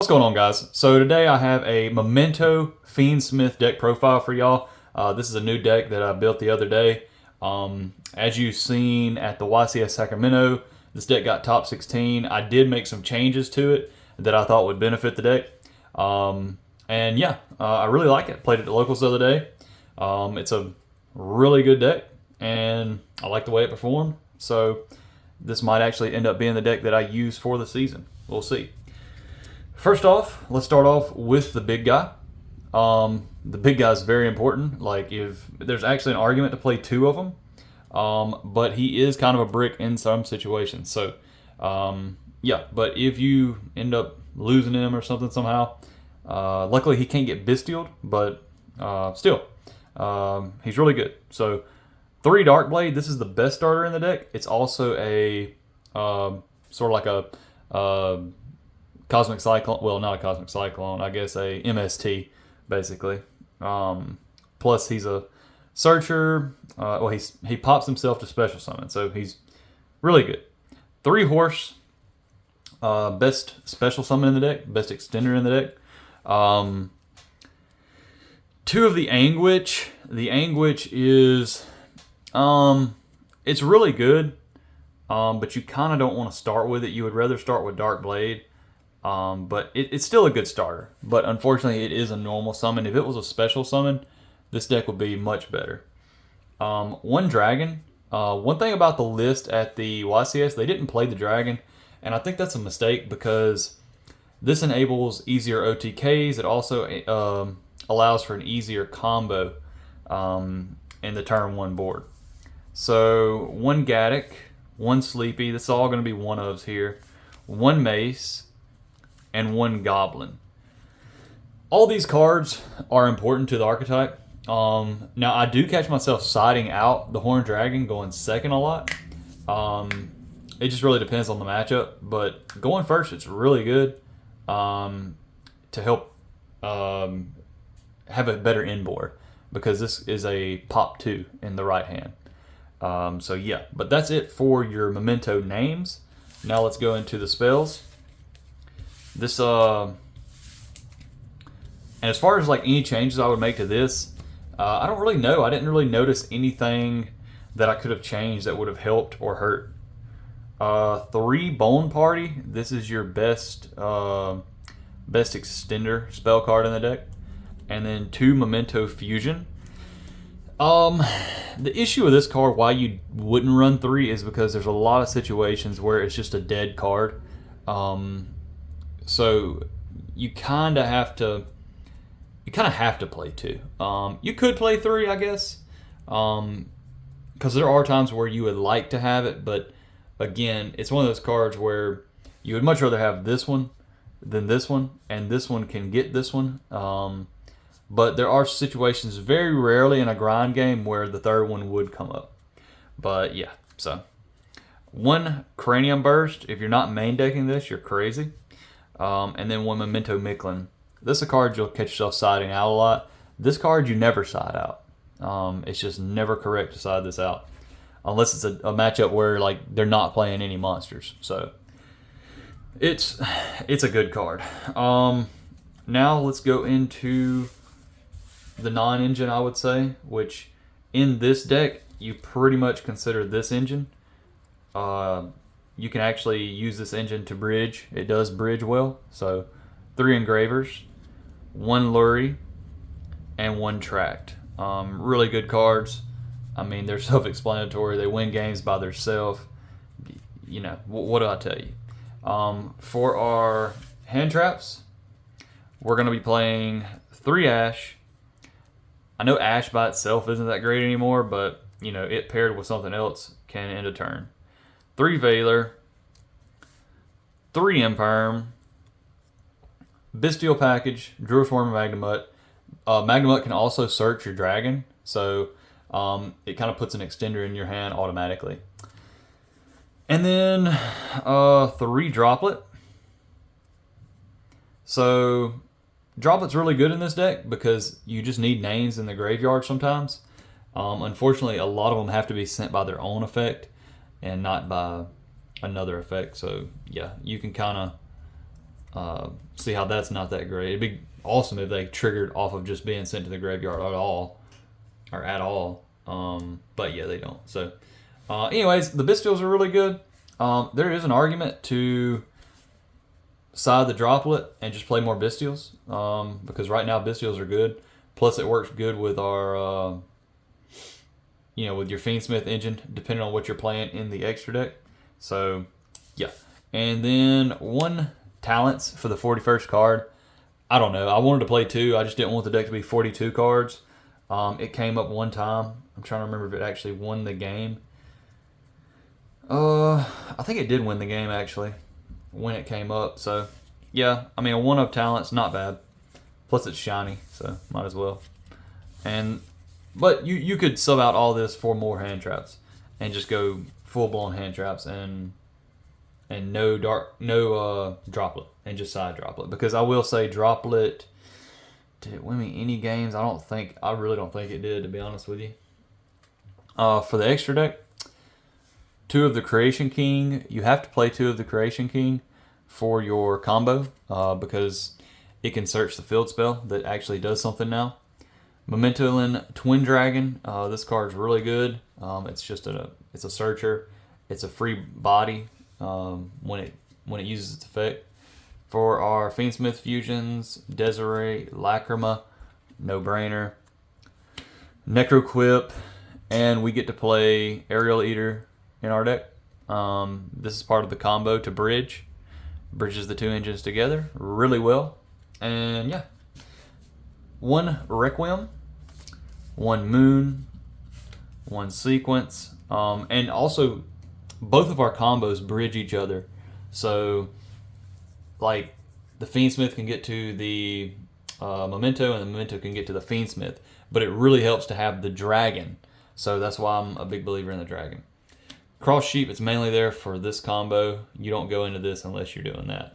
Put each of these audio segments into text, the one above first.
What's going on, guys? So today I have a Memento Fiendsmith Deck Profile for y'all. This is a new deck that I built the other day. As you've seen at the YCS Sacramento, this deck got top 16. I did make some changes to it that I thought would benefit the deck. I really like it. Played it at locals the other day. It's a really good deck, and I like the way it performed. So this might actually end up being the deck that I use for the season. We'll see. First off, let's start off with the big guy. The big guy is very important. Like, if there's actually an argument to play two of them, but he is kind of a brick in some situations. So, but if you end up losing him or something somehow, luckily he can't get bestialed, but still, he's really good. So, 3 Darkblade, this is the best starter in the deck. It's also a sort of like a Cosmic Cyclone, well, not a Cosmic Cyclone, I guess a MST, basically. Plus, he's a searcher. He pops himself to special summon, so he's really good. 3 Horse, best special summon in the deck, best extender in the deck. 2 of the Anguish. The Anguish is, it's really good, but you kind of don't want to start with it. You would rather start with Darkblade. But it's still a good starter. But unfortunately, it is a normal summon. If it was a special summon, this deck would be much better. 1 Dragon. One thing about the list at the YCS, they didn't play the Dragon. And I think that's a mistake because this enables easier OTKs. It also allows for an easier combo in the turn 1 board. So 1 Gaddock, 1 Sleepy. This is all going to be 1-ofs here. 1 Mace. And 1 Goblin. All these cards are important to the archetype. Now, I do catch myself siding out the Horned Dragon, going second a lot. It just really depends on the matchup. But going first, it's really good to help have a better inboard, because this is a pop 2 in the right hand. But that's it for your Memento names. Now let's go into the spells. This, and as far as like any changes I would make to this, I don't really know. I didn't really notice anything that I could have changed that would have helped or hurt. 3 Bone Party. This is your best extender spell card in the deck. And then 2 Memento Fusion. The issue with this card, why you wouldn't run 3, is because there's a lot of situations where it's just a dead card. So you kind of have to play 2. You could play 3, I guess, because there are times where you would like to have it, but again, it's one of those cards where you would much rather have this one than this one, and this one can get this one. But there are situations, very rarely in a grind game, where the third one would come up. But yeah, so 1 Cranium Burst. If you're not main decking this, you're crazy. And then 1 Memento Micklin. This is a card you'll catch yourself siding out a lot. This card you never side out. It's just never correct to side this out, unless it's a matchup where like they're not playing any monsters. So it's a good card. Now let's go into the non-engine, I would say, which in this deck you pretty much consider this engine. You can actually use this engine to bridge. It does bridge well. So 3 Engravers, 1 Lurie, and 1 Tract. Really good cards. I mean, they're self-explanatory. They win games by themselves. You know, what do I tell you? For our hand traps, we're going to be playing 3 Ash. I know Ash by itself isn't that great anymore, but you know, it paired with something else can end a turn. 3 Valor, 3 Imperm, Bestial Package, Druid Form, Magnemut. Magnemut can also search your dragon, so it kind of puts an extender in your hand automatically. And then 3 Droplet. So Droplet's really good in this deck because you just need names in the graveyard sometimes. Unfortunately, a lot of them have to be sent by their own effect and not by another effect. So yeah, you can kind of see how that's not that great. It'd be awesome if they triggered off of just being sent to the graveyard at all. But yeah, they don't. So, anyways, the Bystials are really good. There is an argument to side the Droplet and just play more Bystials, because right now Bystials are good. Plus, it works good with our, with your Fiendsmith engine, depending on what you're playing in the extra deck. So, yeah. And then 1 talents for the 41st card. I don't know. I wanted to play 2. I just didn't want the deck to be 42 cards. It came up one time. I'm trying to remember if it actually won the game. I think it did win the game, actually, when it came up. So, yeah. I mean, a 1 of talents, not bad. Plus, it's shiny, so might as well. But you could sub out all this for more hand traps and just go full-blown hand traps and no Droplet and just side Droplet. Because I will say Droplet, did it win me any games? I really don't think it did, to be honest with you. For the extra deck, 2 of the Creation King. You have to play 2 of the Creation King for your combo, because it can search the field spell that actually does something now. Memento Twin Dragon. This card's really good. It's a searcher. It's a free body when it uses its effect. For our Fiendsmith fusions, Desiree, Lacrima, no brainer. Necroquip, and we get to play Aerial Eater in our deck. This is part of the combo to bridge. Bridges the 2 engines together really well. And yeah. 1 Requiem, 1 Moon, 1 Sequence. And also, both of our combos bridge each other. So, like, the Fiendsmith can get to the Memento, and the Memento can get to the Fiendsmith. But it really helps to have the Dragon. So that's why I'm a big believer in the Dragon. Cross Sheep, it's mainly there for this combo. You don't go into this unless you're doing that.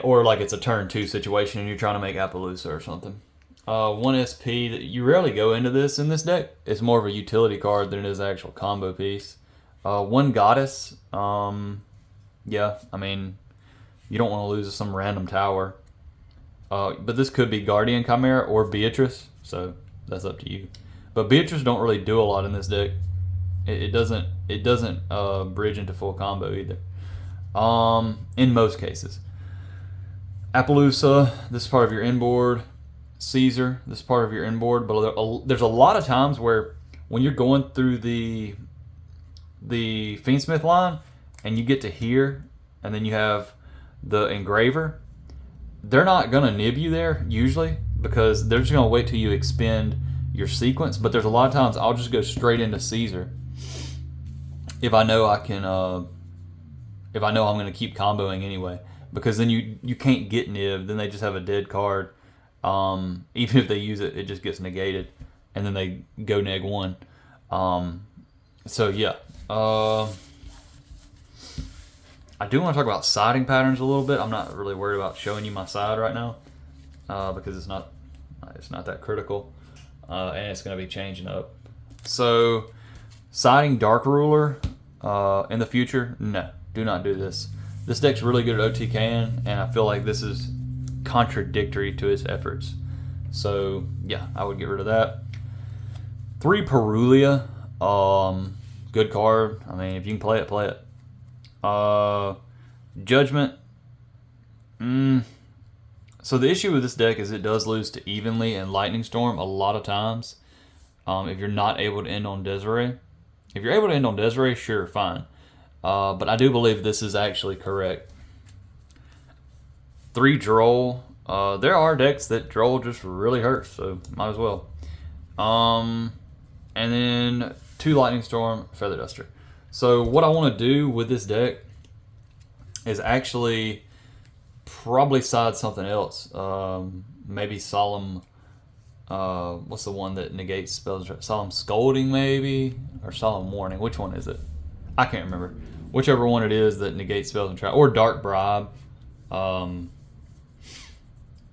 Or like it's a turn 2 situation and you're trying to make Appaloosa or something. 1 SP, you rarely go into this in this deck. It's more of a utility card than it is an actual combo piece. 1 Goddess. Yeah, I mean, you don't want to lose to some random tower. But this could be Guardian Chimera or Beatrice, so that's up to you. But Beatrice don't really do a lot in this deck. It doesn't bridge into full combo either. In most cases. Appaloosa, this is part of your inboard. Caesar, this is part of your inboard. But there's a lot of times where when you're going through the Fiendsmith line and you get to here, and then you have the Engraver, they're not going to nib you there usually because they're just going to wait till you expend your sequence. But there's a lot of times I'll just go straight into Caesar if I know I can, if I know I'm going to keep comboing anyway, because then you can't get nibbed. Then they just have a dead card. Even if they use it, it just gets negated, and then they go neg 1. So yeah, I do want to talk about siding patterns a little bit. I'm not really worried about showing you my side right now because it's not that critical, and it's going to be changing up. So siding Dark Ruler in the future, no, do not do this. This deck's really good at OTKing, and I feel like this is contradictory to its efforts. So yeah, I would get rid of that. 3 Perulia, good card. I mean, if you can play it, play it. Judgment. So the issue with this deck is it does lose to Evenly and Lightning Storm a lot of times. If you're not able to end on Desiree. If you're able to end on Desiree, sure, fine. But I do believe this is actually correct. 3 Droll. There are decks that Droll just really hurts, so might as well. And then 2 Lightning Storm, Feather Duster. So what I want to do with this deck is actually probably side something else. Maybe Solemn. What's the one that negates spells? Solemn Scolding, maybe, or Solemn Warning. Which one is it? I can't remember. Whichever one it is that negates spells and trap, or Dark Bribe.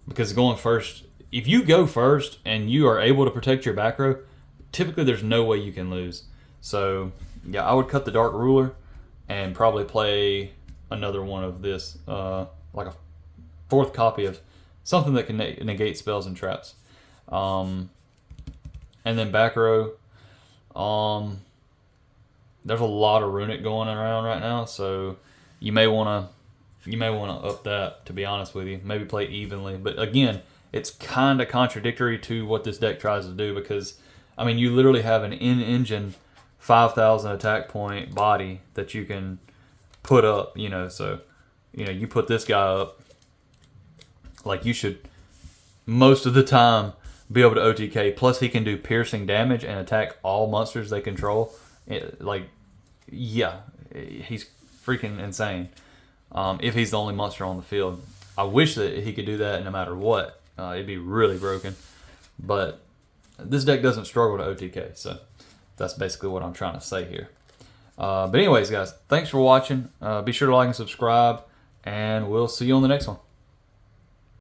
Because going first, if you go first and you are able to protect your back row, typically there's no way you can lose. So yeah, I would cut the Dark Ruler and probably play another one of this. like a 4th copy of something that can negate spells and traps. And then back row, there's a lot of runic going around right now, so you may want to up that, to be honest with you. Maybe play evenly, but again, it's kind of contradictory to what this deck tries to do, because I mean, you literally have an in-engine 5,000 attack point body that you can put up, you know. So, you know, you put this guy up, like, you should most of the time be able to OTK. Plus, he can do piercing damage and attack all monsters they control. Like, yeah, he's freaking insane. If he's the only monster on the field, I wish that he could do that no matter what. It'd be really broken, but this deck doesn't struggle to OTK, so that's basically what I'm trying to say here. But anyways, guys, thanks for watching. Be sure to like and subscribe, and we'll see you on the next one.